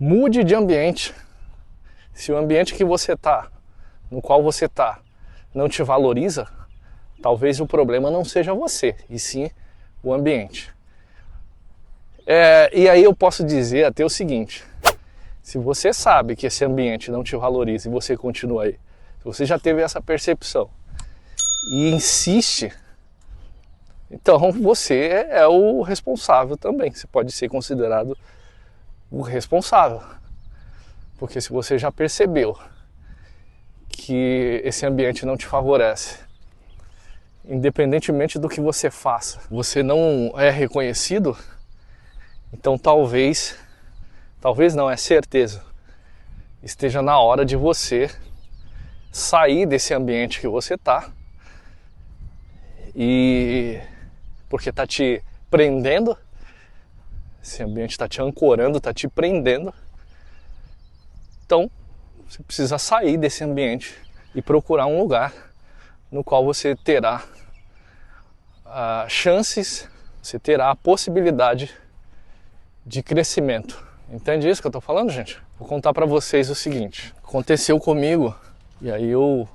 Mude de ambiente. Se o ambiente que você está, no qual você está, não te valoriza, talvez o problema não seja você, e sim o ambiente. E aí eu posso dizer até o seguinte: se você sabe que esse ambiente não te valoriza e você continua aí, se você já teve essa percepção e insiste, então você é o responsável também. Você pode ser considerado o responsável. Porque se você já percebeu que esse ambiente não te favorece, independentemente do que você faça, você não é reconhecido, então talvez não, é certeza, esteja na hora de você sair desse ambiente que você está, e porque está te prendendo, esse ambiente está te ancorando, está te prendendo. Então você precisa sair desse ambiente e procurar um lugar no qual você terá chances, você terá a possibilidade de crescimento. Entende isso que eu estou falando, gente? Vou contar para vocês o seguinte: aconteceu comigo, e aí eu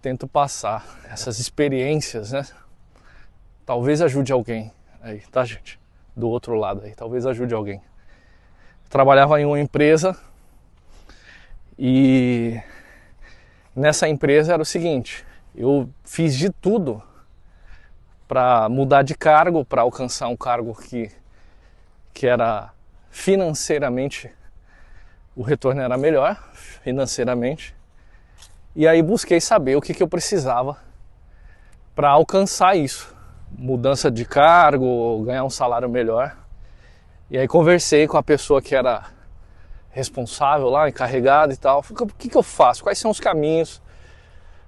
tento passar essas experiências, né? Talvez ajude alguém aí, tá, gente? Do outro lado aí, talvez ajude alguém. Trabalhava em uma empresa e nessa empresa era o seguinte: eu fiz de tudo para mudar de cargo, para alcançar um cargo que era financeiramente, o retorno era melhor financeiramente, e aí busquei saber o que eu precisava para alcançar isso, mudança de cargo, ganhar um salário melhor. E aí conversei com a pessoa que era responsável lá, encarregada e tal. O que eu faço? Quais são os caminhos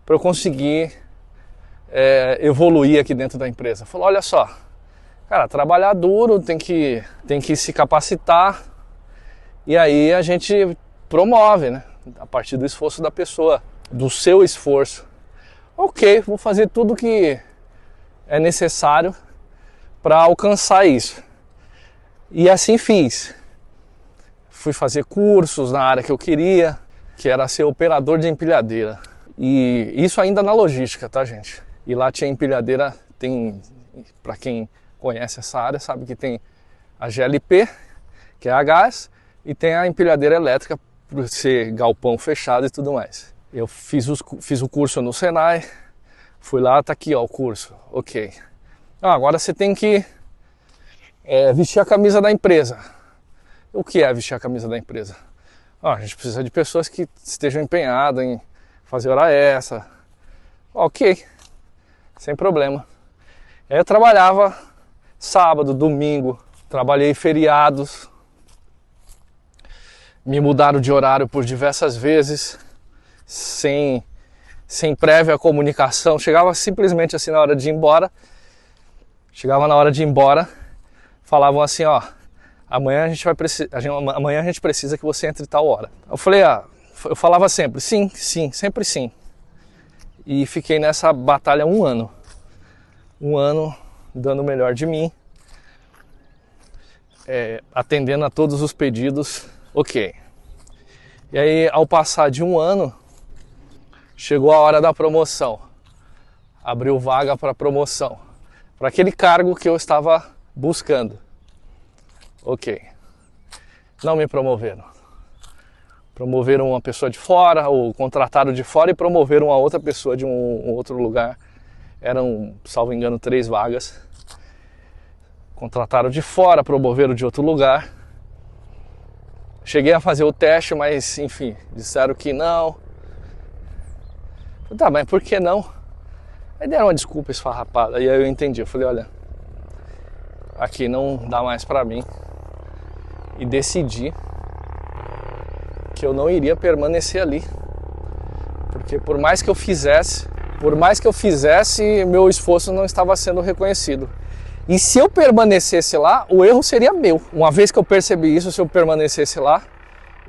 para eu conseguir evoluir aqui dentro da empresa? Falou: olha só, cara, trabalhar duro, tem que se capacitar, e aí a gente promove, né? A partir do esforço da pessoa, do seu esforço. Ok, vou fazer tudo que é necessário para alcançar isso. E assim fiz. Fui fazer cursos na área que eu queria, que era ser operador de empilhadeira. E isso ainda na logística, tá, gente? E lá tinha empilhadeira, para quem conhece essa área, sabe que tem a GLP, que é a gás, e tem a empilhadeira elétrica, por ser galpão fechado e tudo mais. Eu fiz o curso no Senai, fui lá, tá aqui ó, o curso, ok. Agora você tem que vestir a camisa da empresa. O que é vestir a camisa da empresa? A gente precisa de pessoas que estejam empenhadas em fazer hora extra. Ok, sem problema. Aí eu trabalhava sábado, domingo, trabalhei feriados, me mudaram de horário por diversas vezes, sem prévia comunicação. Chegava simplesmente assim na hora de ir embora, falavam assim: ó, amanhã a gente precisa que você entre tal hora. Eu falei, eu falava sempre, sim, sempre sim. E fiquei nessa batalha um ano dando o melhor de mim, atendendo a todos os pedidos, ok. E aí, ao passar de um ano, chegou a hora da promoção. Abriu vaga para promoção, para aquele cargo que eu estava buscando. Ok. Não me promoveram. Promoveram uma pessoa de fora, ou contrataram de fora e promoveram uma outra pessoa de um outro lugar. Eram, salvo engano, 3 vagas. Contrataram de fora, promoveram de outro lugar. Cheguei a fazer o teste, mas enfim, disseram que não. Tá, mas por que não? Aí deram uma desculpa esfarrapada, e aí eu entendi. Eu falei, olha, aqui não dá mais pra mim. E decidi que eu não iria permanecer ali. Porque por mais que eu fizesse, meu esforço não estava sendo reconhecido. E se eu permanecesse lá, o erro seria meu. Uma vez que eu percebi isso, se eu permanecesse lá,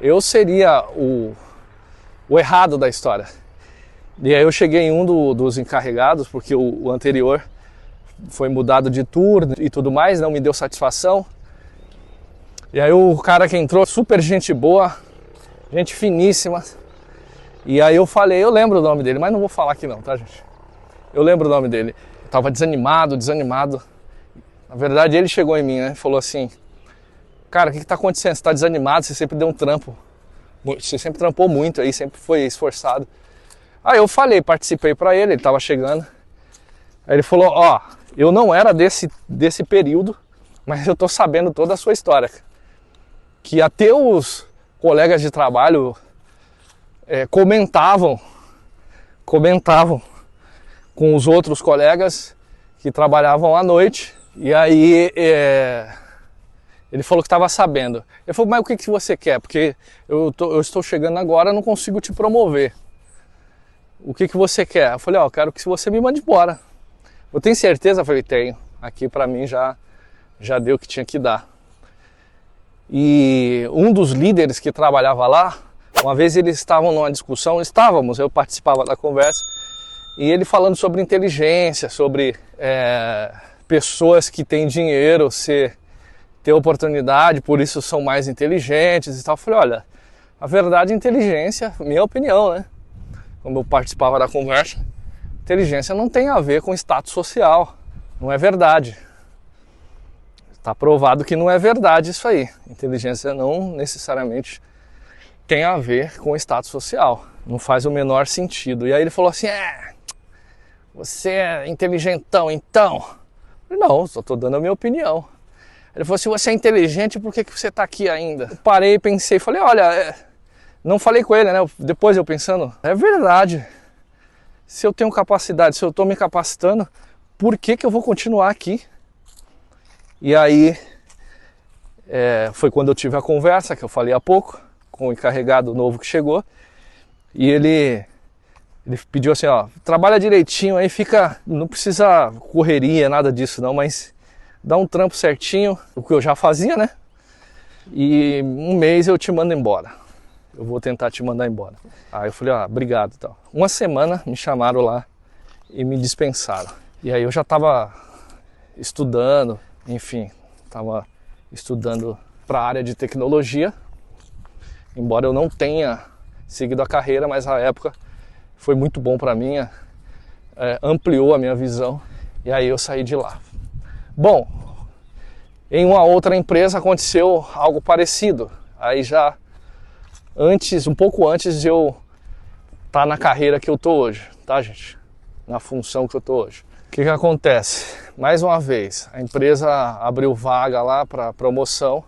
eu seria o errado da história. E aí eu cheguei em um dos encarregados, porque o anterior foi mudado de turno e tudo mais, não me deu satisfação. E aí o cara que entrou, super gente boa, gente finíssima. E aí eu falei, eu lembro o nome dele, mas não vou falar aqui não, tá, gente? Eu lembro o nome dele. Eu tava desanimado. Na verdade, ele chegou em mim, né? Falou assim, cara, o que tá acontecendo? Você tá desanimado, você sempre deu um trampo. Você sempre trampou muito aí, sempre foi esforçado. Aí eu falei, participei pra ele tava chegando. Aí ele falou, ó, eu não era desse período, mas eu tô sabendo toda a sua história. Que até os colegas de trabalho comentavam com os outros colegas que trabalhavam à noite. E aí ele falou que estava sabendo. Ele falou, mas o que você quer? Porque eu estou chegando agora, não consigo te promover. O que você quer? Eu falei, ó, eu quero que você me mande embora. Eu tenho certeza? Eu falei, tenho. Aqui pra mim já deu o que tinha que dar. E um dos líderes que trabalhava lá, uma vez eles estavam numa discussão, eu participava da conversa, e ele falando sobre inteligência, sobre pessoas que têm dinheiro, ter oportunidade, por isso são mais inteligentes e tal. Eu falei, olha, a verdade, inteligência, minha opinião, né? Como eu participava da conversa, inteligência não tem a ver com status social, não é verdade. Está provado que não é verdade isso aí. Inteligência não necessariamente tem a ver com status social, não faz o menor sentido. E aí ele falou assim, você é inteligentão então? Eu falei, não, só estou dando a minha opinião. Ele falou, se você é inteligente, por que você está aqui ainda? Eu parei, pensei, falei, olha, não falei com ele, né? Depois eu pensando, é verdade. Se eu tenho capacidade, se eu estou me capacitando, por que eu vou continuar aqui? E aí, foi quando eu tive a conversa, que eu falei há pouco, com o encarregado novo que chegou. E ele pediu assim, ó, trabalha direitinho aí, não precisa correria, nada disso não, mas dá um trampo certinho, o que eu já fazia, né? E um mês eu te mando embora. Eu vou tentar te mandar embora. Aí eu falei, obrigado e tal. Uma semana me chamaram lá e me dispensaram. E aí eu já estava estudando, enfim, estava estudando para a área de tecnologia. Embora eu não tenha seguido a carreira, mas a época foi muito bom para mim, ampliou a minha visão. E aí eu saí de lá. Bom, em uma outra empresa aconteceu algo parecido. Aí já um pouco antes de eu estar na carreira que eu tô hoje, tá, gente? Na função que eu tô hoje. O que acontece? Mais uma vez, a empresa abriu vaga lá para promoção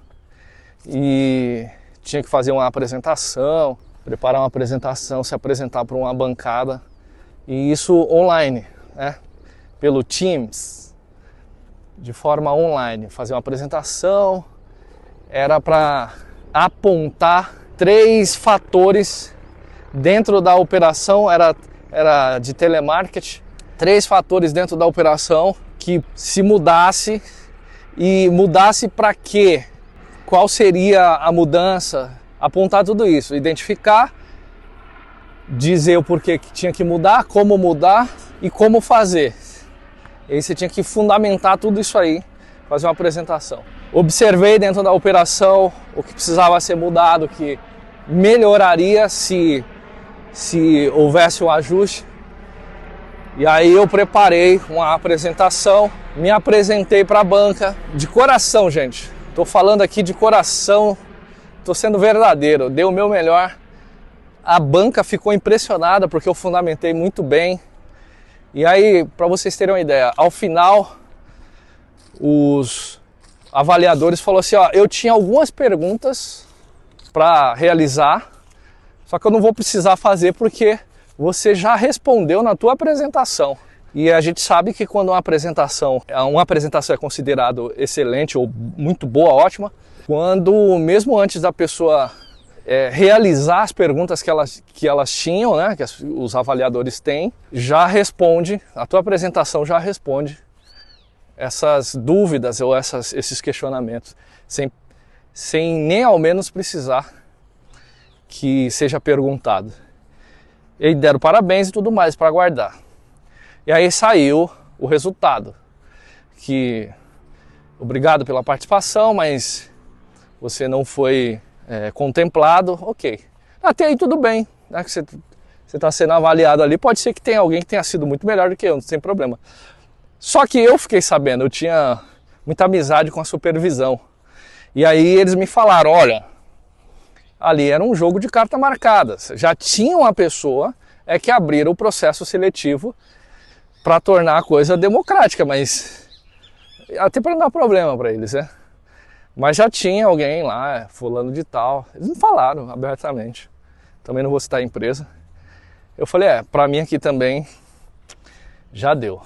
e tinha que fazer uma apresentação, preparar uma apresentação, se apresentar para uma bancada, e isso online, né? Pelo Teams, de forma online, fazer uma apresentação. Era para apontar 3 fatores dentro da operação, era de telemarketing, 3 fatores dentro da operação que se mudasse, e mudasse para quê? Qual seria a mudança? Apontar tudo isso, identificar, dizer o porquê que tinha que mudar, como mudar e como fazer. E aí você tinha que fundamentar tudo isso aí, fazer uma apresentação. Observei dentro da operação o que precisava ser mudado, que melhoraria se houvesse um ajuste. E aí eu preparei uma apresentação, me apresentei para a banca, de coração, gente. Estou falando aqui de coração, estou sendo verdadeiro, dei o meu melhor. A banca ficou impressionada porque eu fundamentei muito bem. E aí, para vocês terem uma ideia, ao final, os avaliadores falaram assim, ó, eu tinha algumas perguntas para realizar, só que eu não vou precisar fazer porque você já respondeu na tua apresentação. E a gente sabe que quando uma apresentação é considerada excelente ou muito boa, ótima, quando mesmo antes da pessoa realizar as perguntas que elas tinham, né, que os avaliadores têm, já responde, a tua apresentação já responde essas dúvidas ou esses questionamentos, sem nem ao menos precisar que seja perguntado. E deram parabéns e tudo mais para guardar. E aí saiu o resultado, que obrigado pela participação, mas você não foi contemplado, ok. Até aí tudo bem, né? Que você está sendo avaliado ali, pode ser que tenha alguém que tenha sido muito melhor do que eu, não tem problema. Só que eu fiquei sabendo, eu tinha muita amizade com a supervisão. E aí eles me falaram, olha, ali era um jogo de carta marcada. Já tinha uma pessoa que abriram o processo seletivo para tornar a coisa democrática, mas até para não dar problema para eles, né? Mas já tinha alguém lá, fulano de tal. Eles não falaram abertamente. Também não vou citar a empresa. Eu falei, para mim aqui também já deu.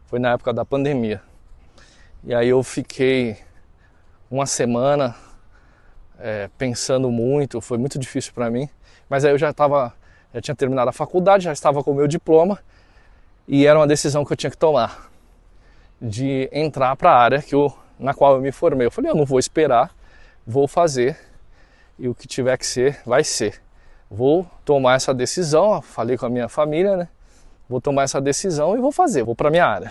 Foi na época da pandemia. E aí eu fiquei uma semana pensando muito, foi muito difícil para mim. Mas aí eu já tinha terminado a faculdade, já estava com o meu diploma. E era uma decisão que eu tinha que tomar. De entrar para a área na qual eu me formei. Eu falei, eu não vou esperar, vou fazer. E o que tiver que ser, vai ser. Vou tomar essa decisão, falei com a minha família, né? Vou tomar essa decisão e vou fazer, vou para minha área.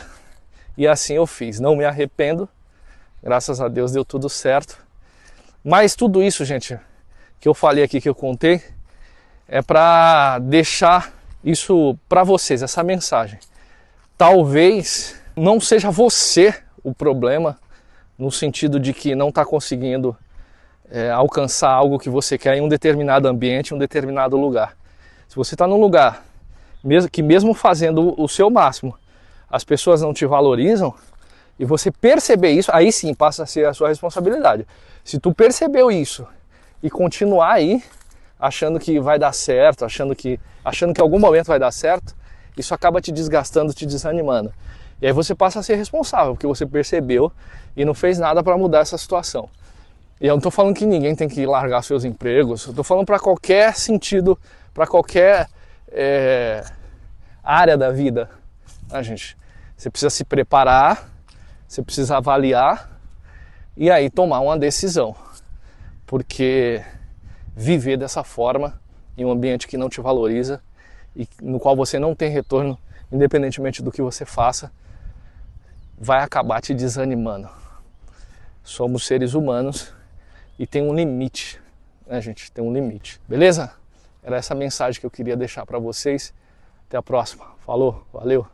E assim eu fiz, não me arrependo, graças a Deus deu tudo certo. Mas tudo isso, gente, que eu falei aqui, que eu contei, é para deixar isso para vocês, essa mensagem. Talvez não seja você o problema, no sentido de que não está conseguindo alcançar algo que você quer em um determinado ambiente, em um determinado lugar. Se você está num lugar mesmo fazendo o seu máximo, as pessoas não te valorizam, e você perceber isso, aí sim passa a ser a sua responsabilidade. Se tu percebeu isso e continuar aí, achando que vai dar certo, achando que em algum momento vai dar certo, isso acaba te desgastando, te desanimando. E aí você passa a ser responsável, porque você percebeu e não fez nada para mudar essa situação. E eu não estou falando que ninguém tem que largar seus empregos, eu estou falando para qualquer sentido, para qualquer área da vida. Gente, você precisa se preparar, você precisa avaliar e aí tomar uma decisão. Porque viver dessa forma, em um ambiente que não te valoriza e no qual você não tem retorno, independentemente do que você faça, vai acabar te desanimando. Somos seres humanos e tem um limite, né, gente? Tem um limite. Beleza? Era essa mensagem que eu queria deixar para vocês. Até a próxima. Falou, valeu!